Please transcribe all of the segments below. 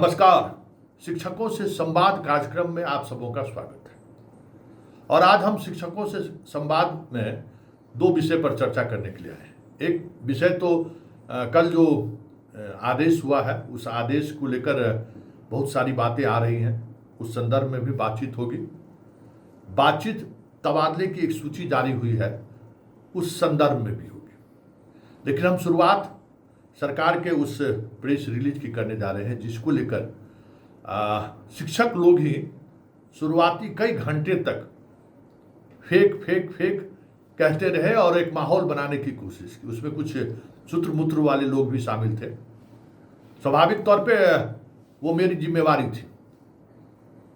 नमस्कार। शिक्षकों से संवाद कार्यक्रम में आप सबों का स्वागत है। और आज हम शिक्षकों से संवाद में दो विषय पर चर्चा करने के लिए आए हैं। एक विषय तो कल जो आदेश हुआ है उस आदेश को लेकर बहुत सारी बातें आ रही हैं, उस संदर्भ में भी बातचीत होगी। बातचीत तबादले की एक सूची जारी हुई है, उस संदर्भ में भी होगी। लेकिन हम शुरुआत सरकार के उस प्रेस रिलीज की करने जा रहे हैं जिसको लेकर शिक्षक लोग ही शुरुआती कई घंटे तक फेक कहते रहे और एक माहौल बनाने की कोशिश की। उसमें कुछ सूत्र मूत्र वाले लोग भी शामिल थे। स्वाभाविक तौर पे वो मेरी जिम्मेवारी थी।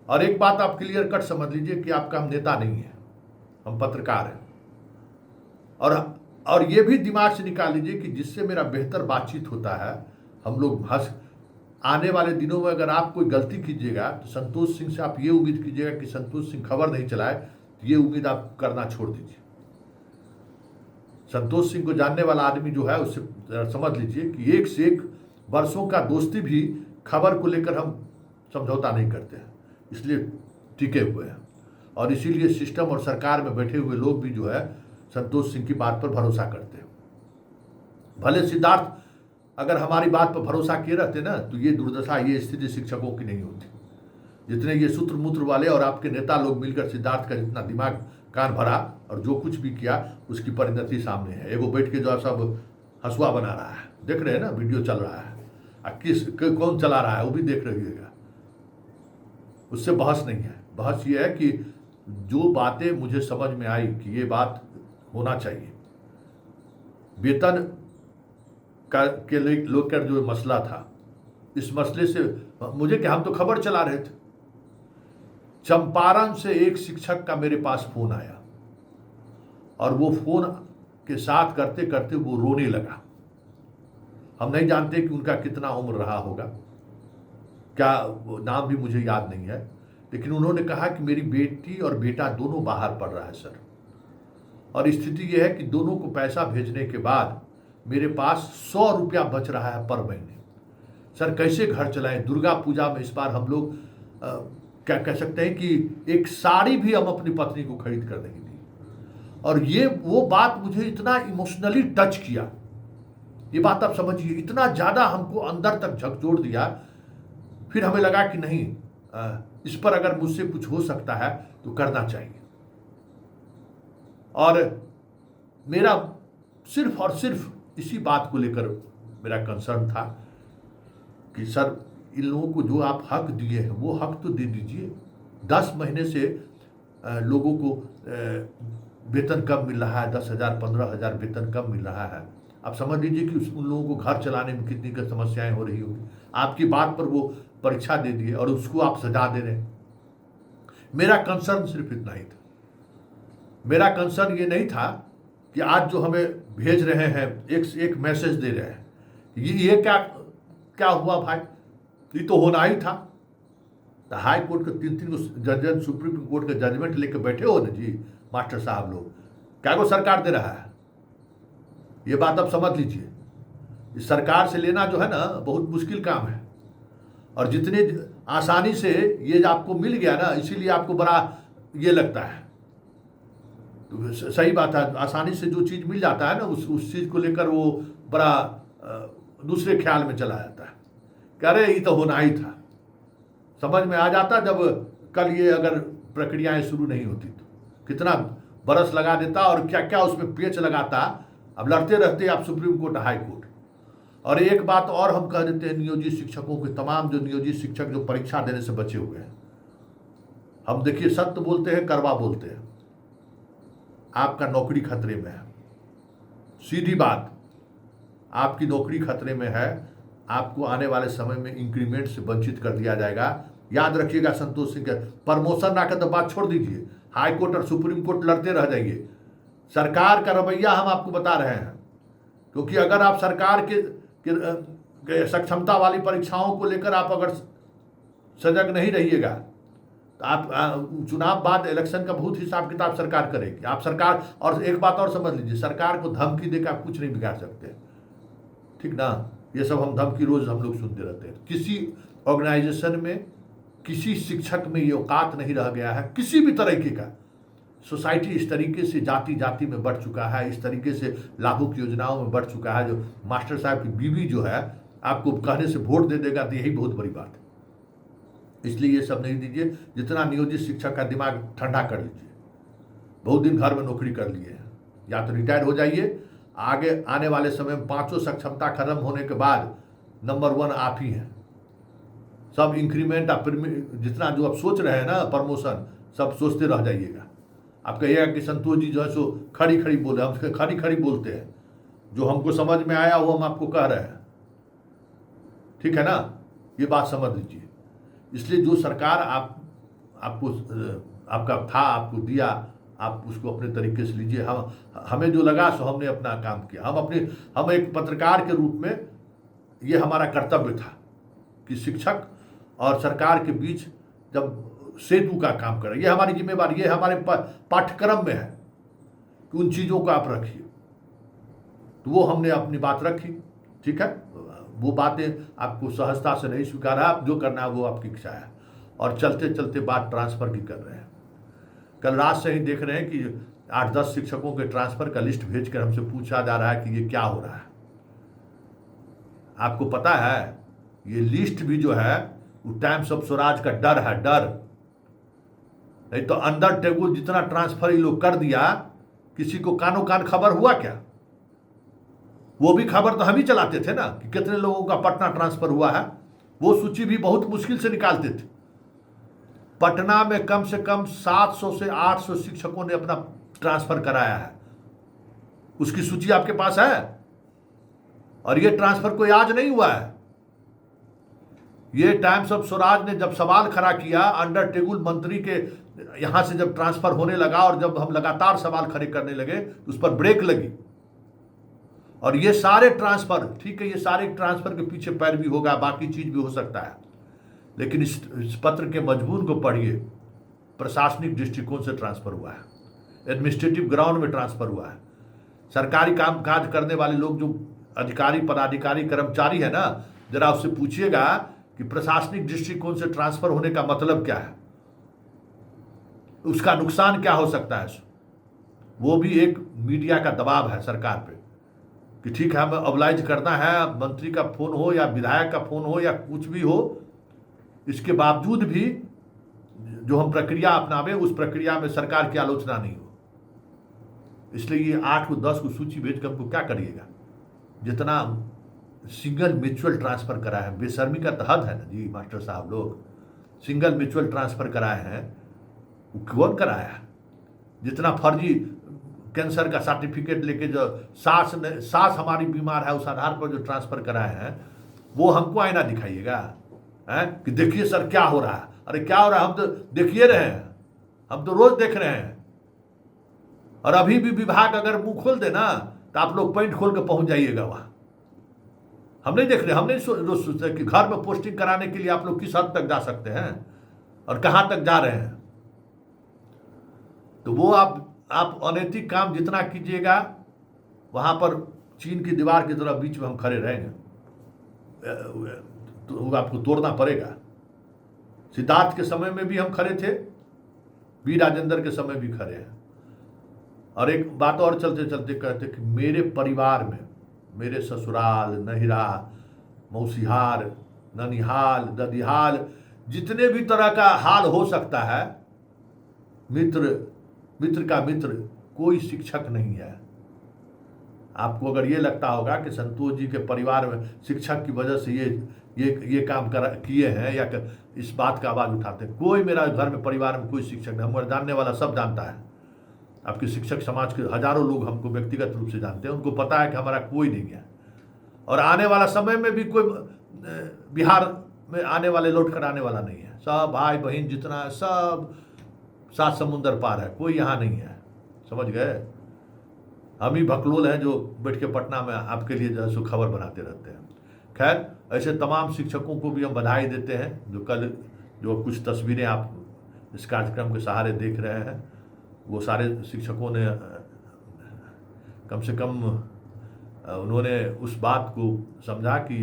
और एक बात आप क्लियर कट समझ लीजिए कि आपका हम नेता नहीं है, हम पत्रकार हैं। और ये भी दिमाग से निकाल लीजिए कि जिससे मेरा बेहतर बातचीत होता है, हम लोग हंस आने वाले दिनों में अगर आप कोई गलती कीजिएगा तो संतोष सिंह से आप ये उम्मीद कीजिएगा कि संतोष सिंह खबर नहीं चलाए, तो ये उम्मीद आप करना छोड़ दीजिए। संतोष सिंह को जानने वाला आदमी जो है उससे समझ लीजिए कि एक से एक वर्षों का दोस्ती भी खबर को लेकर हम समझौता नहीं करते हैं, इसलिए टिके हुए हैं। और इसीलिए सिस्टम और सरकार में बैठे हुए लोग भी जो है संतोष सिंह की बात पर भरोसा करते हैं। भले सिद्धार्थ अगर हमारी बात पर भरोसा किए रहते ना तो ये दुर्दशा, ये स्थिति शिक्षकों की नहीं होती। जितने ये सूत्र मूत्र वाले और आपके नेता लोग मिलकर सिद्धार्थ का जितना दिमाग कान भरा और जो कुछ भी किया उसकी परिणति सामने है। एगो बैठ के जो सब हंसुआ बना रहा है, देख रहे हैं ना, वीडियो चल रहा है। कौन चला रहा है वो भी देख रहिएगा। उससे बहस नहीं है। बहस ये है कि जो बातें मुझे समझ में आई कि ये बात होना चाहिए, वेतन का के लेकर जो मसला था, इस मसले से मुझे क्या, हम तो खबर चला रहे थे। चंपारण से एक शिक्षक का मेरे पास फोन आया और वो फोन के साथ करते करते वो रोने लगा। हम नहीं जानते कि उनका कितना उम्र रहा होगा, क्या नाम भी मुझे याद नहीं है, लेकिन उन्होंने कहा कि मेरी बेटी और बेटा दोनों बाहर पढ़ रहा है सर, और स्थिति यह है कि दोनों को पैसा भेजने के बाद मेरे पास 100 रुपया बच रहा है पर महीने। सर कैसे घर चलाएं? दुर्गा पूजा में इस बार हम लोग क्या कह सकते हैं कि एक साड़ी भी हम अपनी पत्नी को खरीद कर नहीं दी। और ये वो बात मुझे इतना इमोशनली टच किया, ये बात आप समझिए, इतना ज़्यादा हमको अंदर तक झकझोर दिया। फिर हमें लगा कि नहीं, इस पर अगर मुझसे कुछ हो सकता है तो करना चाहिए। और मेरा सिर्फ और सिर्फ इसी बात को लेकर मेरा कंसर्न था कि सर इन लोगों को जो आप हक दिए हैं वो हक तो दे दीजिए। 10 महीने से लोगों को वेतन कम मिल रहा है, 10,000 15,000 वेतन कम मिल रहा है। आप समझ लीजिए कि उन लोगों को घर चलाने में कितनी समस्याएं हो रही होगी। आपकी बात पर वो परीक्षा दे दिए और उसको आप सजा दे रहे हैं। मेरा कंसर्न सिर्फ इतना ही था। मेरा कंसर्न ये नहीं था कि आज जो हमें भेज रहे हैं, एक मैसेज दे रहे हैं, ये क्या हुआ भाई? ये तो होना ही था। तो हाई कोर्ट के 3 को जज, सुप्रीम कोर्ट के जजमेंट लेकर बैठे हो ना जी मास्टर साहब लोग, क्या को सरकार दे रहा है? ये बात आप समझ लीजिए। इस सरकार से लेना जो है ना बहुत मुश्किल काम है। और जितने आसानी से ये आपको मिल गया ना, इसीलिए आपको बड़ा ये लगता है। तो सही बात है, आसानी से जो चीज़ मिल जाता है ना उस चीज़ को लेकर वो बड़ा दूसरे ख्याल में चला जाता है। कह रहे ये तो होना ही था। समझ में आ जाता जब कल ये अगर प्रक्रियाएं शुरू नहीं होती तो कितना बरस लगा देता और क्या क्या उसमें पेच लगाता। अब लड़ते रहते आप सुप्रीम कोर्ट, हाई कोर्ट। और एक बात और हम कह देते हैं नियोजित शिक्षकों के, तमाम जो नियोजित शिक्षक जो परीक्षा देने से बचे हुए हैं, हम देखिए सत्य बोलते हैं, कड़वा बोलते हैं। आपका नौकरी खतरे में है, सीधी बात, आपकी नौकरी खतरे में है। आपको आने वाले समय में इंक्रीमेंट से वंचित कर दिया जाएगा। याद रखिएगा संतोष सिंह के प्रमोशन ना कर तो बात छोड़ दीजिए, हाई कोर्ट और सुप्रीम कोर्ट लड़ते रह जाइए। सरकार का रवैया हम आपको बता रहे हैं, क्योंकि अगर आप सरकार के सक्षमता वाली परीक्षाओं को लेकर आप अगर सजग नहीं रहिएगा तो आप चुनाव बाद इलेक्शन का बहुत हिसाब किताब सरकार करेगी। आप सरकार, और एक बात और समझ लीजिए, सरकार को धमकी देकर आप कुछ नहीं बिगाड़ सकते, ठीक ना। ये सब हम धमकी रोज हम लोग सुनते रहते हैं। किसी ऑर्गेनाइजेशन में किसी शिक्षक में ये औकात नहीं रह गया है किसी भी तरीके का। सोसाइटी इस तरीके से जाति जाति में बढ़ चुका है, इस तरीके से लाभुक योजनाओं में बढ़ चुका है, जो मास्टर साहब की बीवी जो है आपको कहने से वोट दे देगा, तो यही बहुत बड़ी बात है। इसलिए ये सब नहीं दीजिए, जितना नियोजित शिक्षक का दिमाग ठंडा कर लीजिए। बहुत दिन घर में नौकरी कर लिए हैं, या तो रिटायर हो जाइए, आगे आने वाले समय में 5 सक्षमता खत्म होने के बाद नंबर 1 आप ही हैं। सब इंक्रीमेंट आप जितना जो आप सोच रहे हैं ना प्रमोशन, सब सोचते रह जाइएगा। आप कहिएगा कि संतोष जी जो है सो खड़ी खड़ी बोले, हम खड़ी खड़ी बोलते हैं, जो हमको समझ में आया वो हम आपको कह रहे हैं, ठीक है ना, ये बात समझ लीजिए। इसलिए जो सरकार आपको आपका था, आपको दिया, आप उसको अपने तरीके से लीजिए। हमें जो लगा सो हमने अपना काम किया। हम एक पत्रकार के रूप में ये हमारा कर्तव्य था कि शिक्षक और सरकार के बीच जब सेतु का काम करें, ये हमारी जिम्मेवारी, ये हमारे पाठ्यक्रम में है कि उन चीज़ों को आप रखिए। तो वो हमने अपनी बात रखी, ठीक है। वो बातें आपको सहजता से नहीं स्वीकार है, आप जो करना है वो आपकी इच्छा है। और चलते चलते बात ट्रांसफ़र की कर रहे हैं। कल रात से ही देख रहे हैं कि 8-10 शिक्षकों के ट्रांसफ़र का लिस्ट भेजकर हमसे पूछा जा रहा है कि ये क्या हो रहा है। आपको पता है ये लिस्ट भी जो है वो टाइम्स ऑफ स्वराज का डर है, डर। नहीं तो अंदर टेबुल जितना ट्रांसफर ये लोग कर दिया, किसी को कानो कान खबर हुआ क्या? वो भी खबर तो हम ही चलाते थे ना कि कितने लोगों का पटना ट्रांसफर हुआ है। वो सूची भी बहुत मुश्किल से निकालते थे। पटना में कम से कम 700 से 800 शिक्षकों ने अपना ट्रांसफर कराया है। उसकी सूची आपके पास है। और ये ट्रांसफर कोई आज नहीं हुआ है। ये टाइम्स ऑफ स्वराज ने जब सवाल खड़ा किया, अंडर टेबुल मंत्री के यहां से जब ट्रांसफर होने लगा और जब हम लगातार सवाल खड़े करने लगे तो उस पर ब्रेक लगी। और ये सारे ट्रांसफर, ठीक है, ये सारे ट्रांसफर के पीछे पैरवी होगा, बाकी चीज भी हो सकता है, लेकिन इस पत्र के मजमून को पढ़िए। प्रशासनिक दृष्टिकोण से ट्रांसफर हुआ है, एडमिनिस्ट्रेटिव ग्राउंड में ट्रांसफर हुआ है। सरकारी कामकाज करने वाले लोग जो अधिकारी, पदाधिकारी, कर्मचारी है ना, जरा उससे पूछिएगा कि प्रशासनिक दृष्टिकोण से ट्रांसफर होने का मतलब क्या है, उसका नुकसान क्या हो सकता है। वो भी एक मीडिया का दबाव है सरकार पे कि ठीक है हमें ऑब्लाइज करना है, मंत्री का फोन हो या विधायक का फोन हो या कुछ भी हो, इसके बावजूद भी जो हम प्रक्रिया अपनावे उस प्रक्रिया में सरकार की आलोचना नहीं हो। इसलिए ये 8 को 10 को सूची भेज कर हमको क्या करिएगा। जितना सिंगल म्यूचुअल ट्रांसफर कराए हैं, बेशर्मी का तो हद है ना जी मास्टर साहब। लोग सिंगल म्यूचुअल ट्रांसफर कराए हैं, कौन कराया? जितना फर्जी कैंसर का सर्टिफिकेट लेके जो सास हमारी बीमार है उस आधार पर जो ट्रांसफर कराए हैं, वो हमको आईना दिखाइएगा कि देखिए सर क्या हो रहा है। अरे क्या हो रहा है? हम तो देखिए रहे हैं, हम तो रोज देख रहे हैं। और अभी भी विभाग अगर मुंह खोल दे ना तो आप लोग पॉइंट खोल के पहुंच जाइएगा वहां। हम नहीं देख रहे, हम नहीं सोचते कि घर में पोस्टिंग कराने के लिए आप लोग किस हद तक जा सकते हैं और कहां तक जा रहे हैं। तो वो आप अनैतिक काम जितना कीजिएगा, वहां पर चीन की दीवार की तरह बीच में हम खड़े रहेंगे, तो आपको तोड़ना पड़ेगा। सिद्धार्थ के समय में भी हम खड़े थे, वी राजेंद्र के समय भी खड़े हैं। और एक बात और चलते चलते कहते कि मेरे परिवार में, मेरे ससुराल, नहिरा, मौसीहार, ननिहाल, ददिहाल, जितने भी तरह का हाल हो सकता है, मित्र का मित्र कोई शिक्षक नहीं है। आपको अगर ये लगता होगा कि संतोष जी के परिवार में शिक्षक की वजह से ये काम किए हैं या इस बात का आवाज उठाते हैं, कोई मेरा घर में परिवार में कोई शिक्षक नहीं। हमारे जानने वाला सब जानता है। आपके शिक्षक समाज के हजारों लोग हमको व्यक्तिगत रूप से जानते हैं, उनको पता है कि हमारा कोई नहीं है। और आने वाला समय में भी कोई बिहार में आने वाले लौट कर आने वाला नहीं है। सब भाई बहन जितना है सब 7 समुंदर पार है, कोई यहाँ नहीं है। समझ गए? हम ही भकलोल हैं जो बैठ के पटना में आपके लिए जो है सो खबर बनाते रहते हैं। खैर, ऐसे तमाम शिक्षकों को भी हम बधाई देते हैं जो कल जो कुछ तस्वीरें आप इस कार्यक्रम के सहारे देख रहे हैं। वो सारे शिक्षकों ने कम से कम उन्होंने उस बात को समझा कि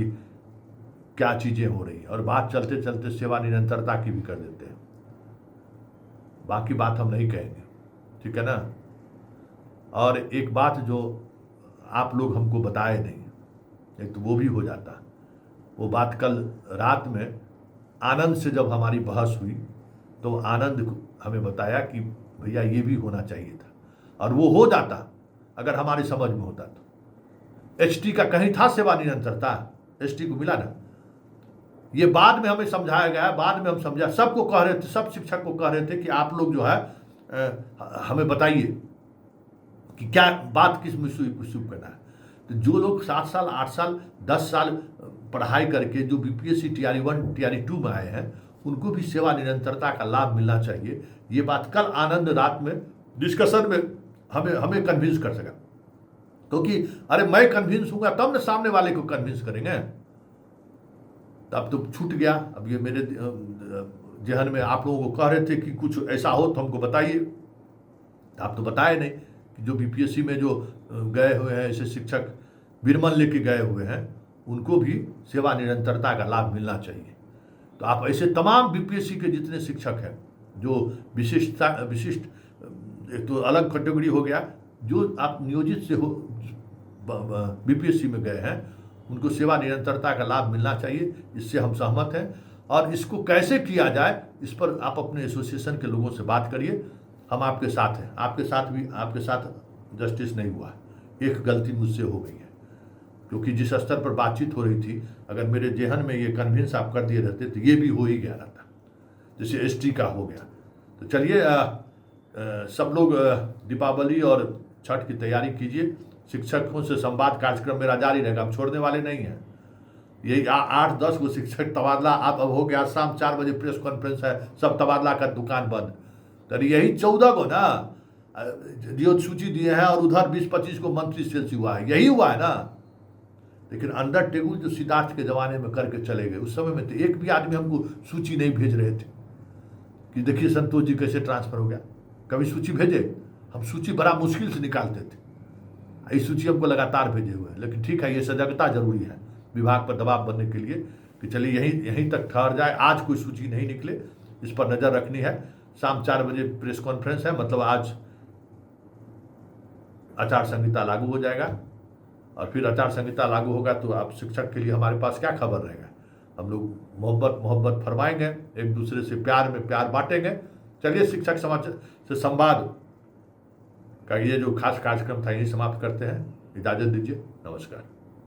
क्या चीज़ें हो रही हैं, और बात चलते चलते सेवा निरंतरता की भी कर देते हैं। बाकी बात हम नहीं कहेंगे, ठीक है ना। और एक बात जो आप लोग हमको बताए नहीं, एक तो वो भी हो जाता। वो बात कल रात में आनंद से जब हमारी बहस हुई तो आनंद हमें बताया कि भैया ये भी होना चाहिए था, और वो हो जाता अगर हमारी समझ में होता तो। एचटी का कहीं था सेवा निरंतरता? एचटी को मिला ना। ये बाद में हमें समझाया गया, बाद में हम समझा, सबको कह रहे थे, सब शिक्षक को कह रहे थे कि आप लोग जो है हमें बताइए कि क्या बात किस मुद्दे करना है। तो जो लोग 7 साल 8 साल 10 साल पढ़ाई करके जो बीपीएससी टीआरई 1 टीआरई 2 में आए हैं, उनको भी सेवा निरंतरता का लाभ मिलना चाहिए। ये बात कल आनंद रात में डिस्कशन में हमें कन्विंस कर सका, क्योंकि अरे मैं कन्विंस हूँगा तब ना सामने वाले को कन्विंस करेंगे। अब तो छूट गया। अब ये मेरे जहन में आप लोगों को कह रहे थे कि कुछ ऐसा हो तो हमको बताइए, तो आप तो बताए नहीं कि जो बीपीएससी में जो गए हुए हैं ऐसे शिक्षक विरमन लेके गए हुए हैं, उनको भी सेवा निरंतरता का लाभ मिलना चाहिए। तो आप ऐसे तमाम बीपीएससी के जितने शिक्षक हैं जो विशिष्ट एक तो अलग कैटेगरी हो गया, जो आप नियोजित से हो बीपीएससी में गए हैं, उनको सेवा निरंतरता का लाभ मिलना चाहिए। इससे हम सहमत हैं, और इसको कैसे किया जाए इस पर आप अपने एसोसिएशन के लोगों से बात करिए। हम आपके साथ हैं। आपके साथ जस्टिस नहीं हुआ, एक गलती मुझसे हो गई है, क्योंकि जिस स्तर पर बातचीत हो रही थी, अगर मेरे जेहन में ये कन्विंस आप कर दिए रहते तो ये भी हो ही गया रहता, जैसे एसटी का हो गया। तो चलिए सब लोग दीपावली और छठ की तैयारी कीजिए। शिक्षकों से संवाद कार्यक्रम मेरा जारी रहेगा, हम छोड़ने वाले नहीं हैं। यही 8-10 को शिक्षक तबादला अब हो गया। शाम 4 बजे प्रेस कॉन्फ्रेंस है, सब तबादला का दुकान बंद। तो यही 14 को ना जो सूची दिए हैं, और उधर 20-25 को मंत्री सेल्स हुआ है, यही हुआ है ना। लेकिन अंडर टेबल जो सिद्धार्थ के ज़माने में करके चले गए, उस समय में तो एक भी आदमी हमको सूची नहीं भेज रहे थे कि देखिए संतोष जी कैसे ट्रांसफर हो गया। कभी सूची भेजे? हम सूची बड़ा मुश्किल से निकालते थे, ये सूची हमको लगातार भेजे हुए हैं। लेकिन ठीक है, ये सजगता जरूरी है विभाग पर दबाव बनने के लिए कि चलिए यहीं तक ठहर जाए, आज कोई सूची नहीं निकले, इस पर नज़र रखनी है। शाम 4 बजे प्रेस कॉन्फ्रेंस है, मतलब आज आचार संहिता लागू हो जाएगा, और फिर आचार संहिता लागू होगा तो आप शिक्षक के लिए हमारे पास क्या खबर रहेगा। हम लोग मोहब्बत फरमाएंगे, एक दूसरे से प्यार में प्यार बांटेंगे। चलिए, शिक्षक समाज से संवाद का ये जो खास कार्यक्रम था यही समाप्त करते हैं। इजाज़त दीजिए, नमस्कार।